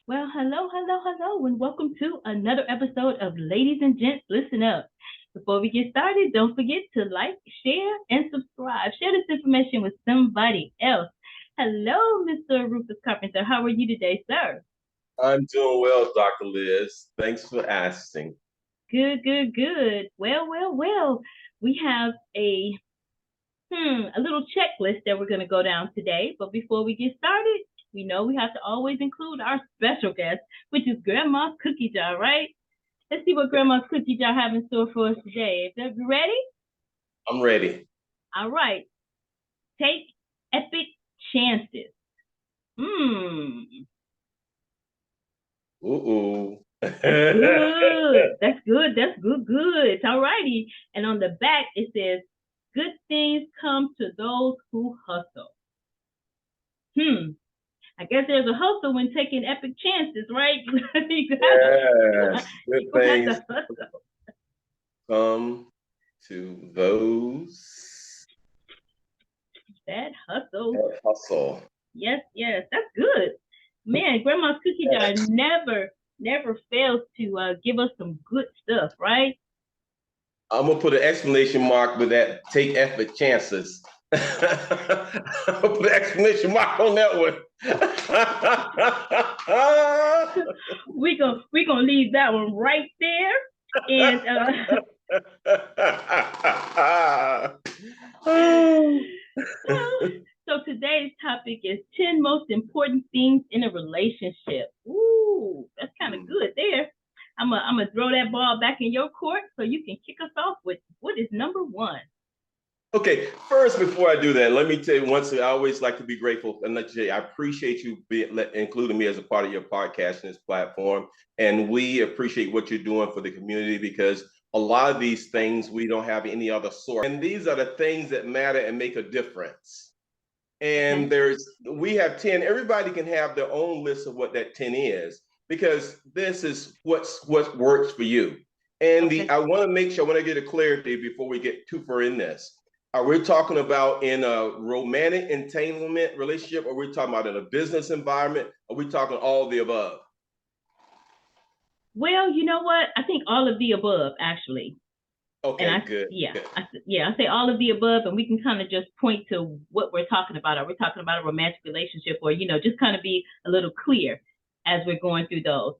Well, hello, hello, hello, and welcome to another episode of Ladies and Gents Listen Up. Before we get started, don't forget to like, share, and subscribe. Share this information with somebody else. Hello, Mr. Rufus Carpenter. How are you today, sir? I'm doing well, Dr. Liz. Thanks for asking. Good, good, good. Well. We have a little checklist that we're going to go down today. But before we get started, we know we have to always include our special guest, which is Grandma's Cookie Jar, right? Let's see what Grandma's Cookie Jar have in store for us today. Is everybody ready? I'm ready. All right. Take epic chances. Hmm. Ooh. Good. That's good. That's good. All righty. And on the back, it says, good things come to those who hustle. I guess there's a hustle when taking epic chances, right? Yes, good You have things to hustle. come to those That hustle. that hustle. Yes, that's good. Man, Grandma's Cookie Jar never fails to give us some good stuff, right? I'm gonna put an exclamation mark with that. Take effort chances. I'm gonna put an exclamation mark on that one. We gonna leave that one right there. And well, so today's topic is 10 most important things in a relationship. Ooh, that's kind of good there. I'm gonna throw that ball back in your court so you can kick us off with what is number one. Okay, first, before I do that, let me tell you once I always like to be grateful and let you. I appreciate you including me as a part of your podcast and this platform, and we appreciate what you're doing for the community because a lot of these things we don't have any other source, and these are the things that matter and make a difference. Okay. And we have 10. Everybody can have their own list of what that 10 is because this is what works for you. And Okay. I want to make sure I want to get a clarity before we get too far in this. Are we talking about in a romantic entanglement relationship? Or are we talking about in a business environment? Are we talking all the above? Well, you know what? I think all of the above, actually. And Okay, good. Good. I say all of the above, and we can kind of just point to what we're talking about. Are we talking about a romantic relationship, or just kind of be a little clear as we're going through those?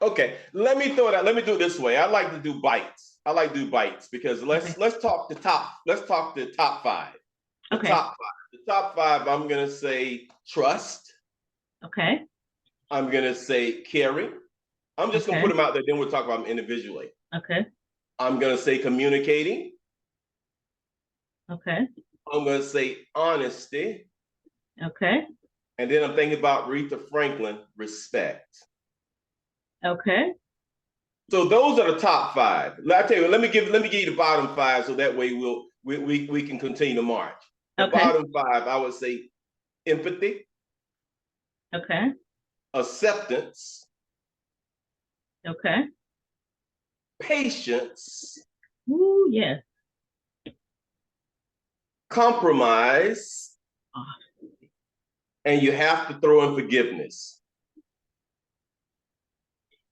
Okay, let me throw it out. Let me do it this way. I like to do bites. I like to do bites because Okay. let's talk the top. Let's talk the top five. The Okay. top five. The top five. I'm gonna say trust. Okay. I'm gonna say caring. I'm just gonna Okay. put them out there. Then we'll talk about them individually. Okay. I'm gonna say communicating. Okay. I'm gonna say honesty. Okay. And then I'm thinking about Aretha Franklin, respect. Okay. So those are the top five. I tell you, let me give you the bottom five, so that way we can continue to march. The Okay. bottom five, I would say empathy, Okay. acceptance, Okay. patience, Ooh, yes. compromise, Oh. and you have to throw in forgiveness.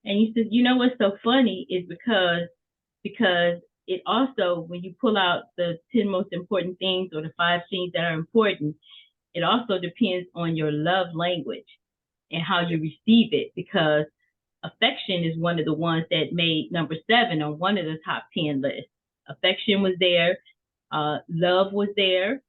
And you said, what's so funny is because it also, when you pull out the 10 most important things or the five things that are important, it also depends on your love language and how you receive it, because affection is one of the ones that made number 7 on one of the top 10 lists. Affection was there, love was there.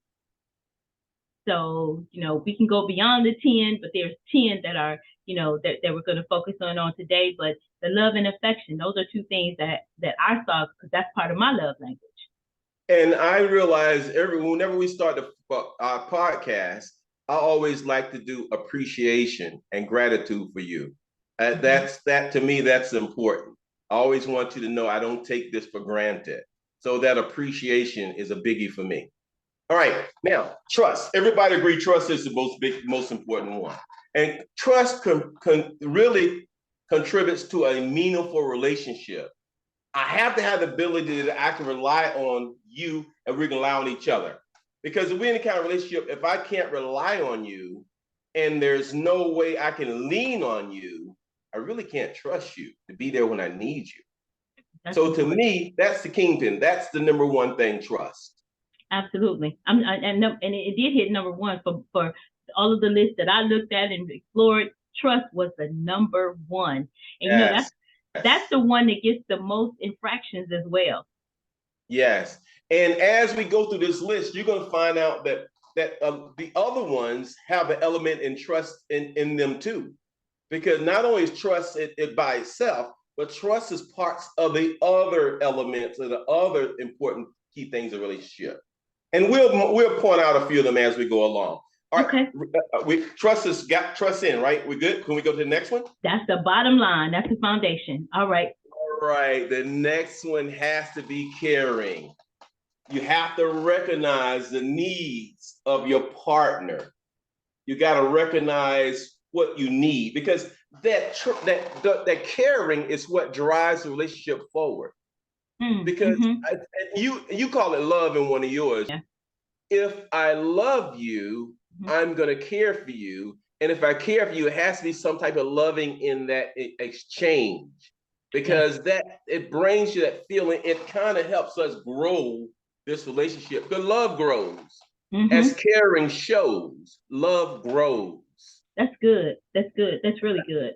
So, we can go beyond the 10, but there's 10 that are, that we're going to focus on today. But the love and affection, those are two things that I saw, because that's part of my love language. And I realize whenever we start our podcast, I always like to do appreciation and gratitude for you. That to me, that's important. I always want you to know I don't take this for granted. So that appreciation is a biggie for me. All right, now trust. Everybody agree trust is the most important one, and trust really contributes to a meaningful relationship. I have to have the ability that I can rely on you and we can rely on each other. Because if we're in any kind of relationship, if I can't rely on you, and there's no way I can lean on you, I really can't trust you to be there when I need you. That's So to important. me, that's the kingpin. That's the number one thing, trust. Absolutely. And it did hit number one for all of the lists that I looked at and explored. Trust was the number one, and Yes. that's the one that gets the most infractions as well. Yes. And as we go through this list, you're going to find out that the other ones have an element in trust in them too. Because not only is trust it by itself, but trust is parts of the other elements of the other important key things of relationship. And we'll point out a few of them as we go along. All right. Okay. We got trust in, right? We good? Can we go to the next one? That's the bottom line. That's the foundation. All right. All right. The next one has to be caring. You have to recognize the needs of your partner. You got to recognize what you need, because that caring is what drives the relationship forward. Because you call it love in one of yours. Yeah. If I love you, I'm going to care for you. And if I care for you, it has to be some type of loving in that exchange, because it brings you that feeling. It kind of helps us grow this relationship. Because love grows. As caring shows, love grows. That's good. That's good. That's really good.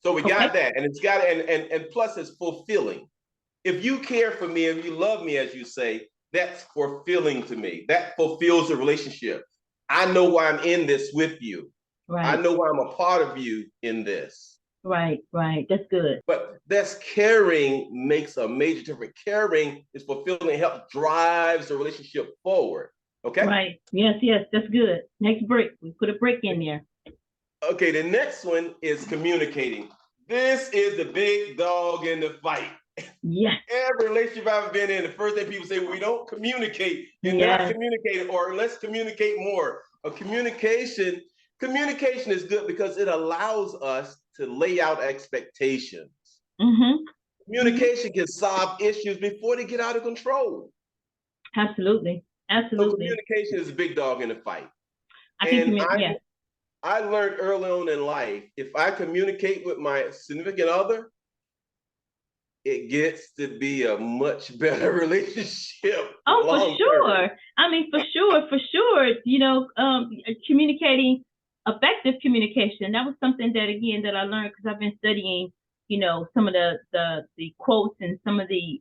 So we got that. And it's got, and plus it's fulfilling. If you care for me, if you love me, as you say, that's fulfilling to me. That fulfills the relationship. I know why I'm in this with you. Right. I know why I'm a part of you in this. Right. That's good. But that's caring makes a major difference. Caring is fulfilling, help drives the relationship forward. Okay? Right. Yes, that's good. Next break. We put a break in there. Okay, the next one is communicating. This is the big dog in the fight. Yes. Every relationship I've ever been in, the first thing people say, we don't communicate. You're not communicating, or let's communicate more. Communication is good because it allows us to lay out expectations. Communication can solve issues before they get out of control. Absolutely. So communication is a big dog in the fight. I learned early on in life, if I communicate with my significant other, it gets to be a much better relationship. Oh, for sure. I mean, for sure. Communicating, effective communication. That was something that I learned because I've been studying, some of the quotes and some of the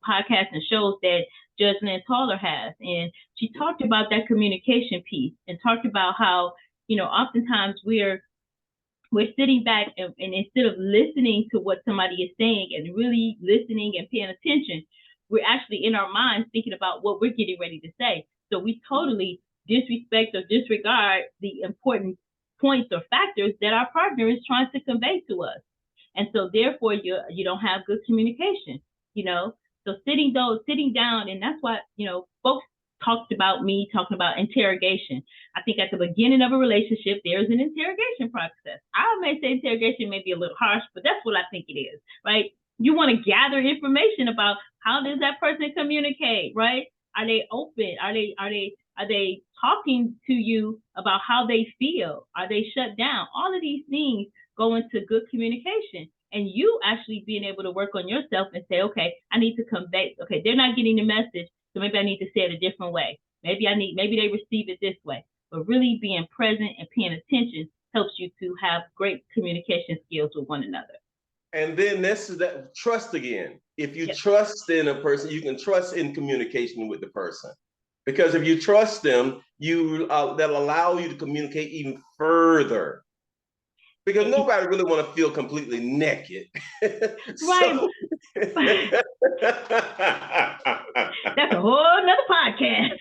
podcasts and shows that Judge Lynn Taller has, and she talked about that communication piece and talked about how oftentimes we're sitting back and instead of listening to what somebody is saying and really listening and paying attention, we're actually in our minds thinking about what we're getting ready to say. So we totally disrespect or disregard the important points or factors that our partner is trying to convey to us. And so therefore you don't have good communication, So sitting down, and that's why, folks talking about interrogation. I think at the beginning of a relationship, there's an interrogation process. I may say interrogation may be a little harsh, but that's what I think it is, right? You want to gather information about how does that person communicate, right? Are they open? Are they talking to you about how they feel? Are they shut down? All of these things go into good communication. And you actually being able to work on yourself and say, okay, I need to convey, okay, they're not getting the message, so maybe I need to say it a different way. Maybe they receive it this way. But really being present and paying attention helps you to have great communication skills with one another. And then this is that trust again. If you trust in a person, you can trust in communication with the person. Because if you trust them, that'll allow you to communicate even further. Because nobody really want to feel completely naked. Right. That's a whole nother podcast.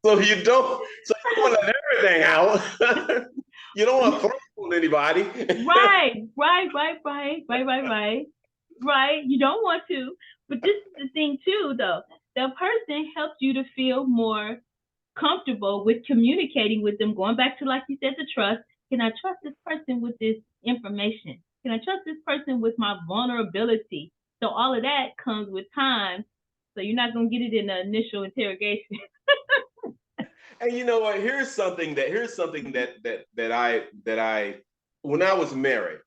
So you don't want to let everything out. You don't want to throw on anybody. Right. You don't want to. But this is the thing too, though. The person helps you to feel more comfortable with communicating with them, going back to, like you said, the trust. Can I trust this person with this information? Can I trust this person with my vulnerability? So all of that comes with time. So you're not going to get it in the initial interrogation. And you know what? Here's something that I when I was married,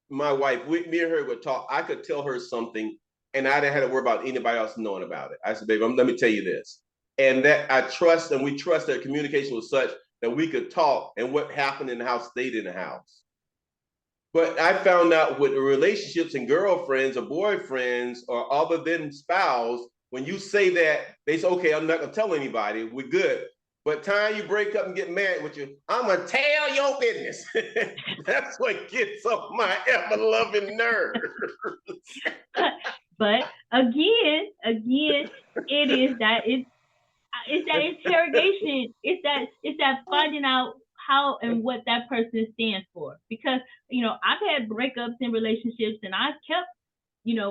my wife, me and her would talk. I could tell her something, and I didn't have to worry about anybody else knowing about it. I said, "Baby, let me tell you this," and that I trust, and we trust that communication was such that we could talk, and what happened in the house stayed in the house. But I found out with relationships and girlfriends or boyfriends or other than spouse, when you say that, they say, okay, I'm not gonna tell anybody, we're good. But time you break up and get married with you, I'm gonna tell your business. That's what gets on my ever-loving nerves. But again, it is that it's that interrogation. It's that finding out how and what that person stands for. Because I've had breakups in relationships, and I've kept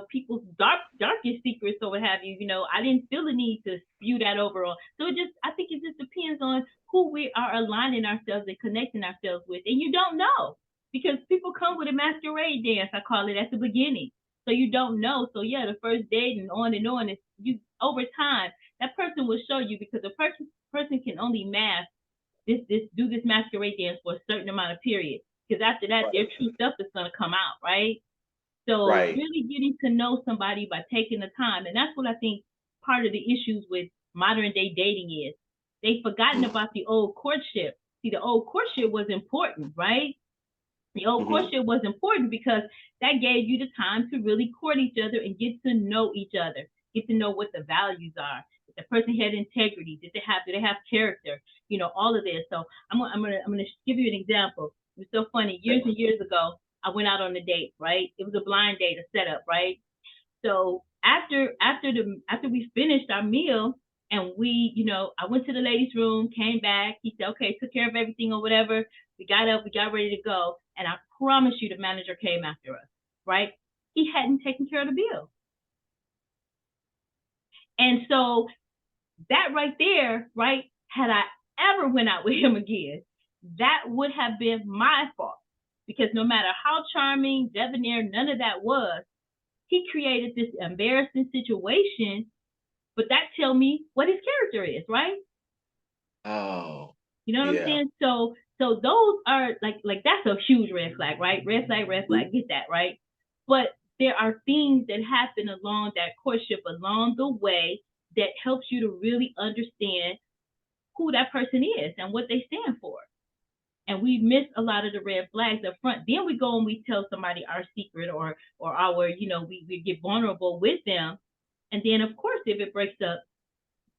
people's darkest secrets or what have you. I didn't feel the need to spew that overall. So I think it just depends on who we are aligning ourselves and connecting ourselves with, and you don't know because people come with a masquerade dance. I call it at the beginning. So you don't know. So yeah, the first date and on, is you over time that person will show you because a person can only mask this do this masquerade dance for a certain amount of period because after that their true self is going to come out, right? So Right. really getting to know somebody by taking the time, and that's what I think part of the issues with modern day dating is. They've forgotten about the old courtship. See, the old courtship was important, right? The old Mm-hmm. courtship was important because that gave you the time to really court each other and get to know each other, get to know what the values are. If the person had integrity, do they have character? All of this. So I'm gonna give you an example. It was so funny. Years and years ago, I went out on a date, right? It was a blind date, a setup, right? So after we finished our meal and I went to the ladies' room, came back. He said, okay, took care of everything or whatever. We got up, we got ready to go, and I promise you, the manager came after us. Right? He hadn't taken care of the bill, and so that right there, right? Had I ever went out with him again, that would have been my fault because no matter how charming, debonair, none of that was, he created this embarrassing situation, but that tell me what his character is, right? Oh, You know what I'm yeah. saying? So those are like that's a huge red flag, right? Red flag, get that, right? But there are things that happen along that courtship along the way that helps you to really understand who that person is and what they stand for. And we miss a lot of the red flags up front. Then we go and we tell somebody our secret or our, we get vulnerable with them. And then of course if it breaks up,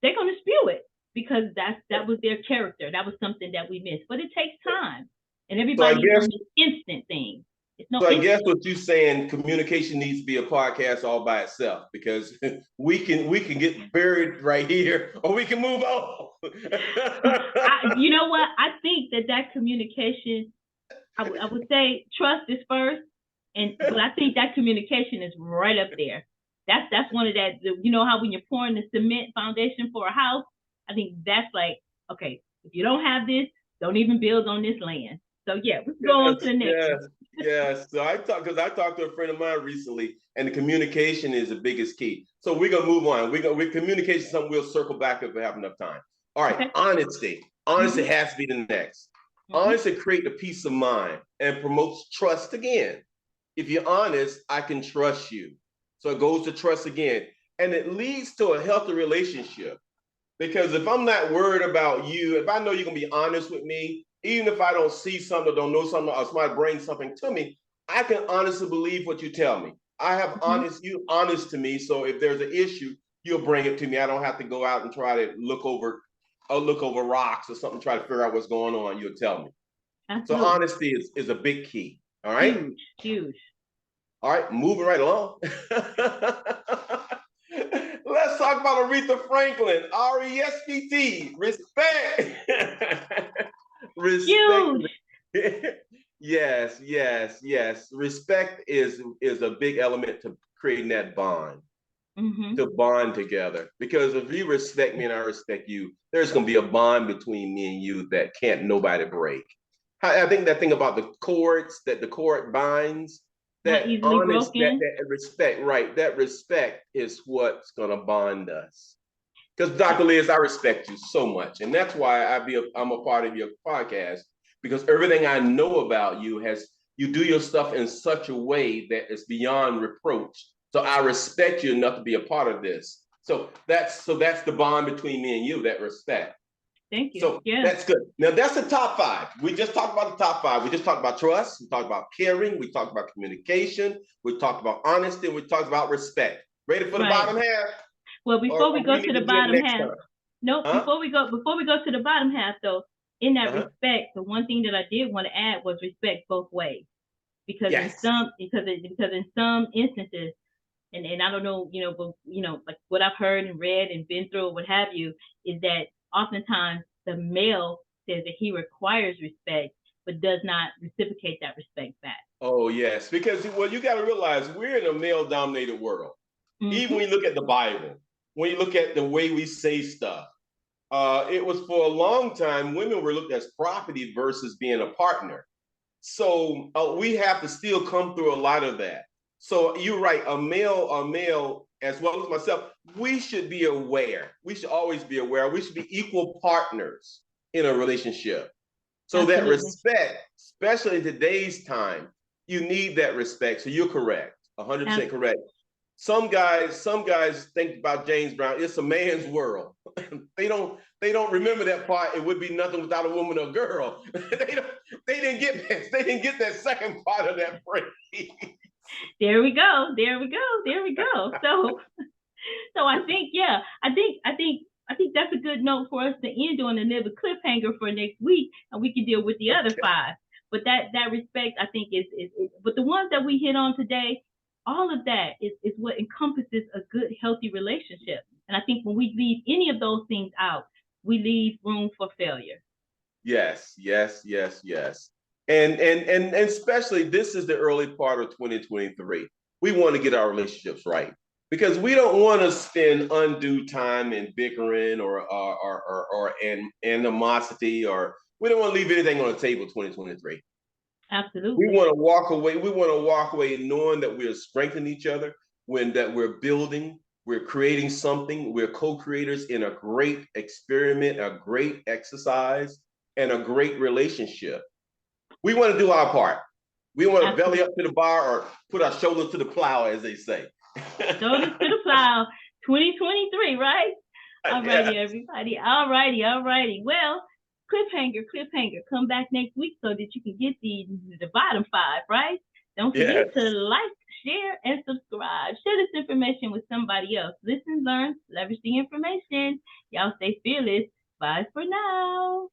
they're gonna spew it because that was their character. That was something that we missed. But it takes time. And So I everybody's guess on the instant thing. It's no So I guess instant. what you're saying, communication needs to be a podcast all by itself because we can get buried right here, or we can move on. You know what? I think that communication, I would say trust is first, but I think that communication is right up there. That's one of that. How when you're pouring the cement foundation for a house, I think that's like, okay, if you don't have this, don't even build on this land. So yeah, let's go on to Yes, the next yes, one. yes. So I talked to a friend of mine recently, and the communication is the biggest key. So we're gonna move on. We communication is something we'll circle back if we have enough time. All right, Okay. honesty. Honesty Mm-hmm. has to be the next. Mm-hmm. Honesty creates a peace of mind and promotes trust again. If you're honest, I can trust you. So it goes to trust again. And it leads to a healthy relationship. Because if I'm not worried about you, if I know you're gonna be honest with me, even if I don't see something or don't know something or somebody brings something to me, I can honestly believe what you tell me. I have Mm-hmm. you honest to me. So if there's an issue, you'll bring it to me. I don't have to go out and try to look over rocks or something, try to figure out what's going on. You'll tell me. So Absolutely. honesty is a big key. All right. Huge, huge. All right, moving right along. Let's talk about Aretha Franklin, RESPT, respect. Respect. Huge. Yes, yes, yes. Respect is a big element to creating that bond, Mm-hmm. to bond together. Because if you respect me and I respect you, there's going to be a bond between me and you that can't nobody break. I think that thing about the cords that the cord binds, Not that easily honest, broken. that respect, right? That respect is what's gonna bond us. Because Dr. Liz, I respect you so much. And that's why I'm a part of your podcast, because everything I know about you you do your stuff in such a way that is beyond reproach. So I respect you enough to be a part of this. So that's the bond between me and you, that respect. Thank you. So yeah. That's good. Now that's the top 5. We just talked about the top 5. We just talked about trust. We talked about caring. We talked about communication. We talked about honesty. We talked about respect. Ready for the bottom half? Well, before we go to the bottom half, before we go to the bottom half, though, in that respect, the one thing that I did want to add was respect both ways, because in some instances, and I don't know, but like what I've heard and read and been through, what have you, is that oftentimes the male says that he requires respect, but does not reciprocate that respect back. Oh yes, because you got to realize we're in a male-dominated world. Even when you look at the Bible, when you look at the way we say stuff, it was for a long time, women were looked at as property versus being a partner. So we have to still come through a lot of that. So you're right, a male, as well as myself, we should be aware. We should always be aware. We should be equal partners in a relationship. So Absolutely. That respect, especially in today's time, you need that respect. So you're correct, 100% correct. Some guys think about James Brown. It's a man's world. They don't remember that part. It would be nothing without a woman or girl. They didn't get that second part of that phrase. There we go. So I think I think that's a good note for us to end on, and there's a cliffhanger for next week, and we can deal with the other 5. But that respect, I think, is but the ones that we hit on today, all of that is what encompasses a good, healthy relationship. And I think when we leave any of those things out, we leave room for failure. Yes. And especially this is the early part of 2023. We want to get our relationships right, because we don't want to spend undue time in bickering or animosity, or we don't want to leave anything on the table 2023. Absolutely. We want to walk away knowing that we're strengthening each other, that we're building, we're creating something, we're co-creators in a great experiment, a great exercise, and a great relationship. We want to do our part. We want to belly up to the bar, or put our shoulders to the plow, as they say. Shoulders to the plow, 2023, right? All righty, everybody. All righty. Well, cliffhanger. Come back next week so that you can get the bottom 5, right? Don't forget to like, share, and subscribe. Share this information with somebody else. Listen, learn, leverage the information. Y'all stay fearless. Bye for now.